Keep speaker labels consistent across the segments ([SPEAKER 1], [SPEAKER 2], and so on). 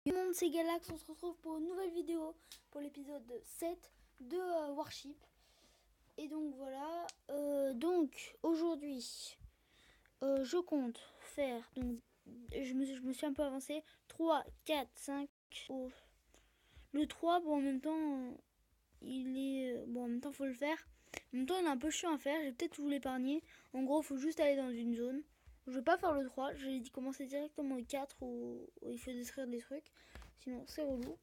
[SPEAKER 1] Yo monde, c'est Galax, on se retrouve pour une nouvelle vidéo pour l'épisode 7 de Warship. Et donc voilà, donc aujourd'hui je compte faire, donc je me suis un peu avancé, 3, 4, 5, oh. Le 3, bon en même temps il est, bon en même temps faut le faire, en même temps il est un peu chiant à faire, j'ai peut-être tout l'épargner. En gros faut juste aller dans une zone, je vais pas faire le 3, j'ai dit commencer directement au 4 où il faut détruire des trucs, sinon c'est relou.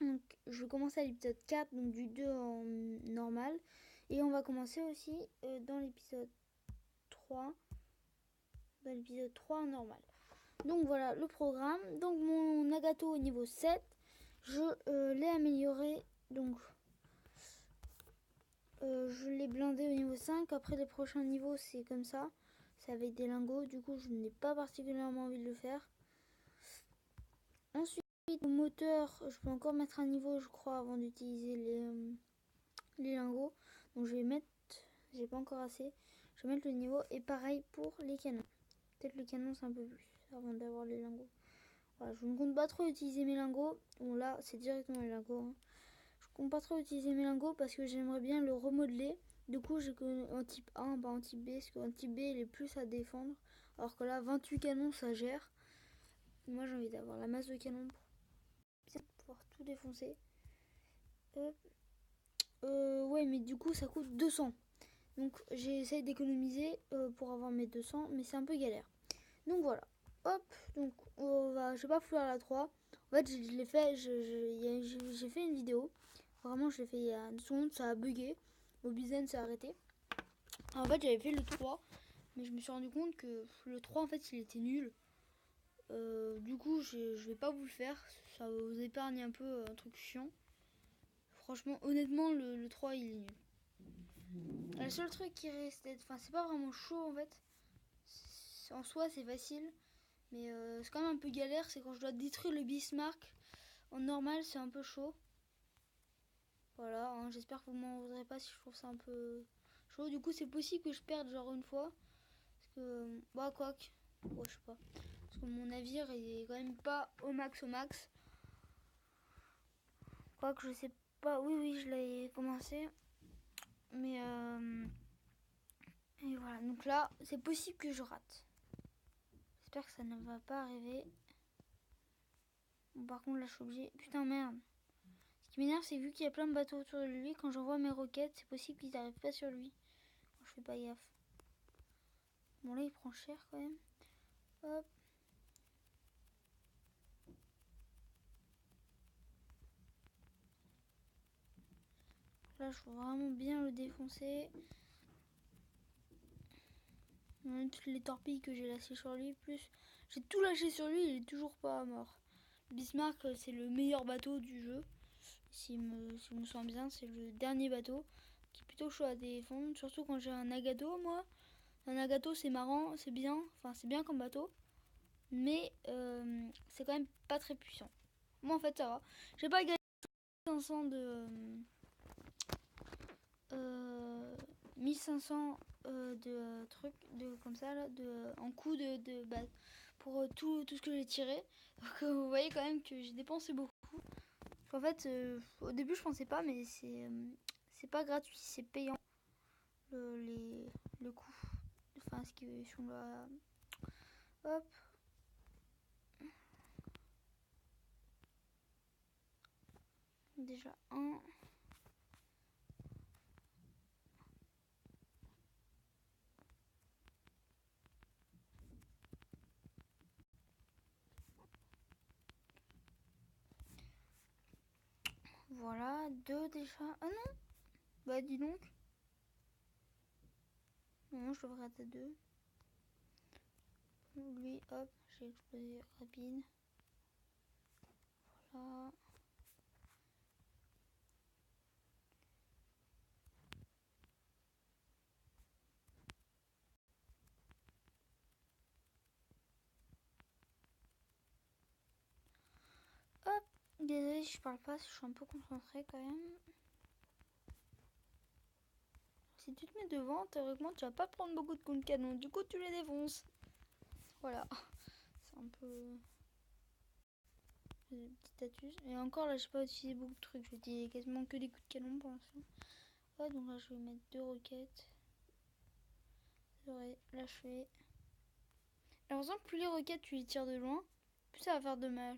[SPEAKER 1] Donc je vais commencer à l'épisode 4, donc du 2 en normal. Et on va commencer aussi dans l'épisode 3. Dans l'épisode 3 en normal. Donc voilà le programme. Donc mon Nagato au niveau 7, je l'ai amélioré. Donc je l'ai blindé au niveau 5. Après les prochains niveaux c'est comme ça. C'est avec des lingots. Du coup je n'ai pas particulièrement envie de le faire. Ensuite le moteur, je peux encore mettre un niveau je crois avant d'utiliser les lingots. Donc je vais mettre, j'ai pas encore assez, je vais mettre le niveau. Et pareil pour les canons. Peut-être le canon c'est un peu plus avant d'avoir les lingots. Voilà, je ne compte pas trop utiliser mes lingots. Bon là c'est directement les lingots. Hein. Je compte pas trop utiliser mes lingots parce que j'aimerais bien le remodeler. Du coup j'ai en type 1, pas en type B, parce qu'en type B il est plus à défendre. Alors que là 28 canons ça gère. Moi j'ai envie d'avoir la masse de canons pour pouvoir tout défoncer. Ouais mais du coup ça coûte 200. Donc j'essaye d'économiser pour avoir mes 200, mais c'est un peu galère. Donc voilà. Hop, donc je vais pas faire la 3. En fait, je l'ai fait, j'ai fait une vidéo. Vraiment, je l'ai fait il y a 2 secondes, ça a bugué. Mobizen s'est arrêté. En fait, j'avais fait le 3, mais je me suis rendu compte que le 3, en fait, il était nul. Du coup, je vais pas vous le faire. Ça va vous épargne un peu un truc chiant. Franchement, honnêtement, le 3, il est nul. Le seul truc qui reste, enfin, c'est pas vraiment chaud en fait. En soi, c'est facile, mais c'est quand même un peu galère. C'est quand je dois détruire le Bismarck. En normal, c'est un peu chaud. Voilà, hein, j'espère que vous m'en voudrez pas si je trouve ça un peu chaud. Du coup, c'est possible que je perde genre une fois. Parce que, bah, quoi que. Ouais, je sais pas. Parce que mon navire il est quand même pas au max. Quoi que je sais pas. Oui, je l'ai commencé. Mais, et voilà. Donc là, c'est possible que je rate. J'espère que ça ne va pas arriver. Bon, par contre, là, je suis obligée. Putain, merde. Ce qui m'énerve, c'est vu qu'il y a plein de bateaux autour de lui, quand j'envoie mes roquettes, c'est possible qu'ils n'arrivent pas sur lui. Quand je fais pas gaffe. Bon, là, il prend cher quand même. Hop. Là, je veux vraiment bien le défoncer. Même toutes les torpilles que j'ai lâchées sur lui, plus j'ai tout lâché sur lui, il est toujours pas mort. Bismarck, c'est le meilleur bateau du jeu. Si je me sens bien, c'est le dernier bateau qui est plutôt chaud à défendre. Surtout quand j'ai un Nagato, moi. Un Nagato, c'est marrant, c'est bien. Enfin, c'est bien comme bateau. Mais c'est quand même pas très puissant. Moi, en fait, ça va. J'ai pas gagné 1500 de... 1500 de trucs de comme ça là, en coup de bah, pour tout ce que j'ai tiré. Donc vous voyez quand même que j'ai dépensé beaucoup. En fait, au début je pensais pas, mais c'est pas gratuit, c'est payant le coup. Enfin, ce qui sont là. Hop. Déjà un. Voilà, deux déjà. Ah non. Bah dis donc. Non, je devrais être à deux. Lui, hop, j'ai explosé rapide. Voilà. Hop. Désolée si je parle pas, je suis un peu concentrée quand même. Si tu te mets devant, théoriquement tu vas pas prendre beaucoup de coups de canon, du coup tu les défonces. Voilà. C'est un peu... Des petits astuces. Et encore là, j'ai pas utilisé beaucoup de trucs. J'ai utilisé quasiment que des coups de canon pour l'instant. Ouais, donc là, je vais mettre 2 roquettes. Là, je fais. J'ai l'impression que plus les roquettes tu les tires de loin, plus ça va faire de mal.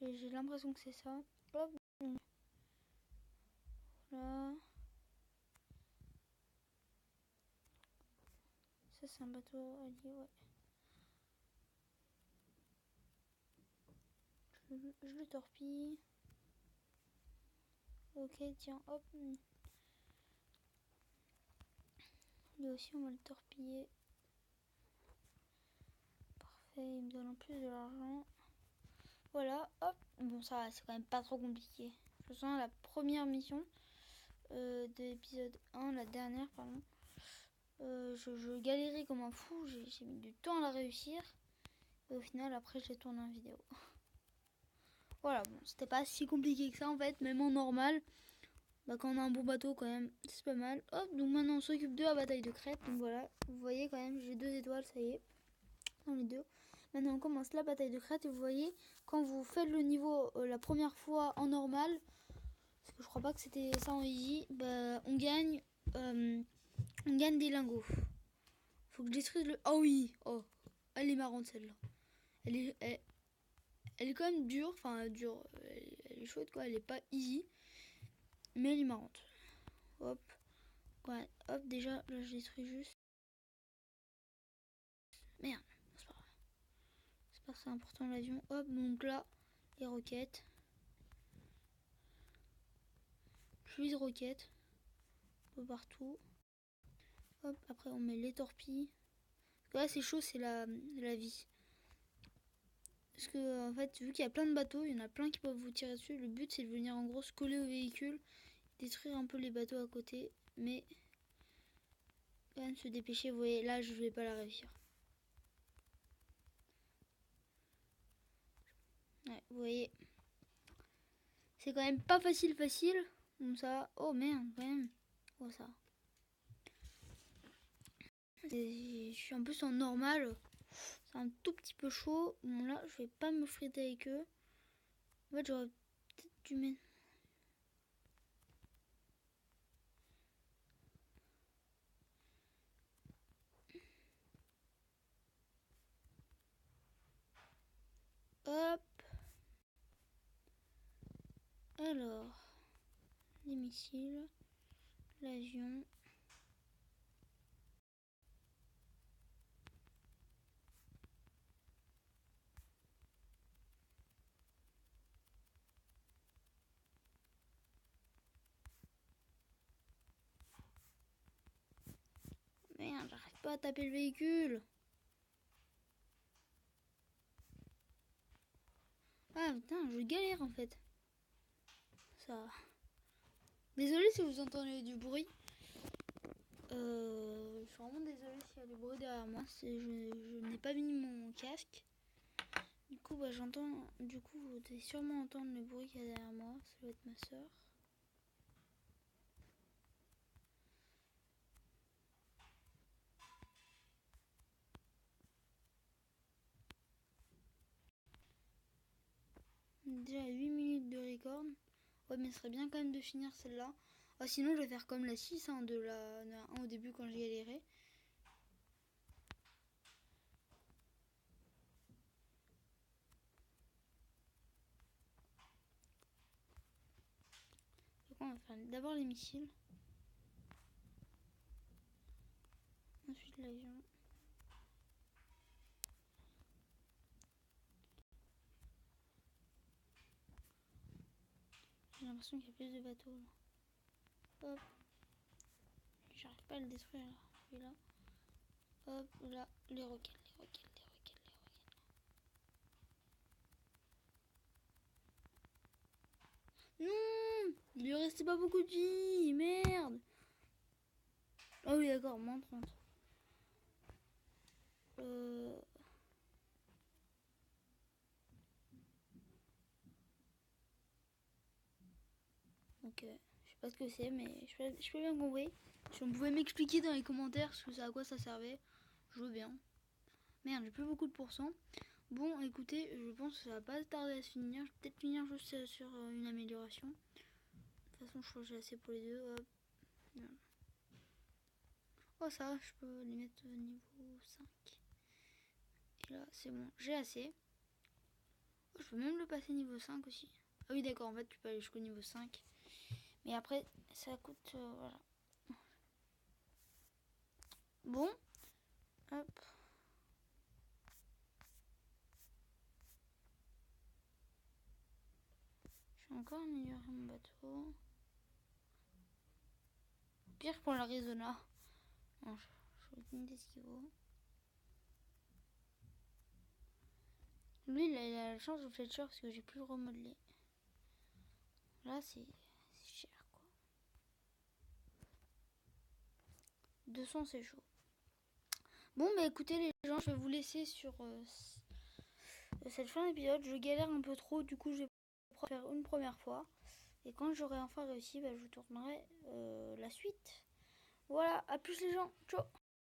[SPEAKER 1] J'ai l'impression que c'est ça. Hop, donc, là. Ça, c'est un bateau allié, ouais. Je le torpille. Ok, tiens, hop. Lui aussi, on va le torpiller. Parfait, il me donne en plus de l'argent. Voilà, hop. Bon, ça va, c'est quand même pas trop compliqué. Je sens la première mission de l'épisode 1, la dernière, pardon. Je galérais comme un fou, j'ai mis du temps à la réussir. Et au final, après, j'ai tourné en vidéo. Voilà, bon, c'était pas si compliqué que ça en fait, même en normal. Bah, quand on a un bon bateau, quand même, c'est pas mal. Hop, donc maintenant on s'occupe de la bataille de Crète. Donc voilà, vous voyez quand même, j'ai 2 étoiles, ça y est, dans les deux. Maintenant on commence la bataille de Crète et vous voyez, quand vous faites le niveau la première fois en normal, parce que je crois pas que c'était ça en easy, bah, on gagne des lingots. Faut que je détruise le... Oh oui, oh, elle est marrante celle-là. Elle est quand même dure, enfin dure, elle est chaude quoi, elle est pas easy, mais elle est marrante. Hop, ouais, hop, déjà là je détruis juste. Merde, c'est pas grave. C'est pas très important l'avion. Hop, donc là, les roquettes. Plus de roquettes. Un peu partout. Hop, après on met les torpilles. Là c'est chaud, c'est la vie. Parce que en fait, vu qu'il y a plein de bateaux, il y en a plein qui peuvent vous tirer dessus. Le but c'est de venir en gros se coller au véhicule, détruire un peu les bateaux à côté, mais quand même se dépêcher. Vous voyez, là je vais pas la réussir. Ouais, vous voyez, c'est quand même pas facile. Comme ça, oh merde, quand même. Oh ça. Et je suis en plus en normal. C'est un tout petit peu chaud. Bon là, je vais pas me friter avec eux. En fait, j'aurais peut-être dû mettre... Hop. Alors, les missiles, l'avion. Merde, j'arrive pas à taper le véhicule. Ah putain, je galère en fait. Ça. Désolée si vous entendez du bruit. Je suis vraiment désolée s'il y a du bruit derrière moi. Je n'ai pas mis mon casque. Du coup, bah, j'entends. Du coup, vous devez sûrement entendre le bruit qu'il y a derrière moi. Ça doit être ma soeur. Déjà 8 minutes de record. Ouais, mais ce serait bien quand même de finir celle-là. Ah, sinon, je vais faire comme la 6 hein, de la 1 au début quand j'y galérais. Donc, on va faire d'abord les missiles. Ensuite l'avion. J'ai l'impression qu'il y a plus de bateaux là. Hop. J'arrive pas à le détruire là. Celui-là. Hop, là, les roquettes. Non, il lui restait pas beaucoup de vie, merde. Ah oui, d'accord, moins 30. Donc, je sais pas ce que c'est, mais je peux bien compris. Si on pouvait m'expliquer dans les commentaires à quoi ça servait, je veux bien. Merde, j'ai plus beaucoup de pourcents. Bon, écoutez, je pense que ça va pas tarder à se finir. Je vais peut-être finir juste sur une amélioration. De toute façon, je crois que j'ai assez pour les deux. Hop. Voilà. Oh, ça va, je peux les mettre au niveau 5. Et là, c'est bon, j'ai assez. Oh, je peux même le passer niveau 5 aussi. Ah oui, d'accord, en fait, tu peux aller jusqu'au niveau 5. Mais après, ça coûte... voilà. Bon. Hop. Je vais encore améliorer mon bateau. Pire pour l'Arizona. Non, je vais aucune idée ce qu'il vaut. Lui, il a la chance de Fletcher parce que j'ai pu le remodeler. Là, c'est cher, quoi. 200, c'est chaud. Bon, bah écoutez, les gens, je vais vous laisser sur cette fin d'épisode. Je galère un peu trop, du coup, je vais faire une première fois. Et quand j'aurai enfin réussi, bah, je vous tournerai la suite. Voilà, à plus les gens. Ciao.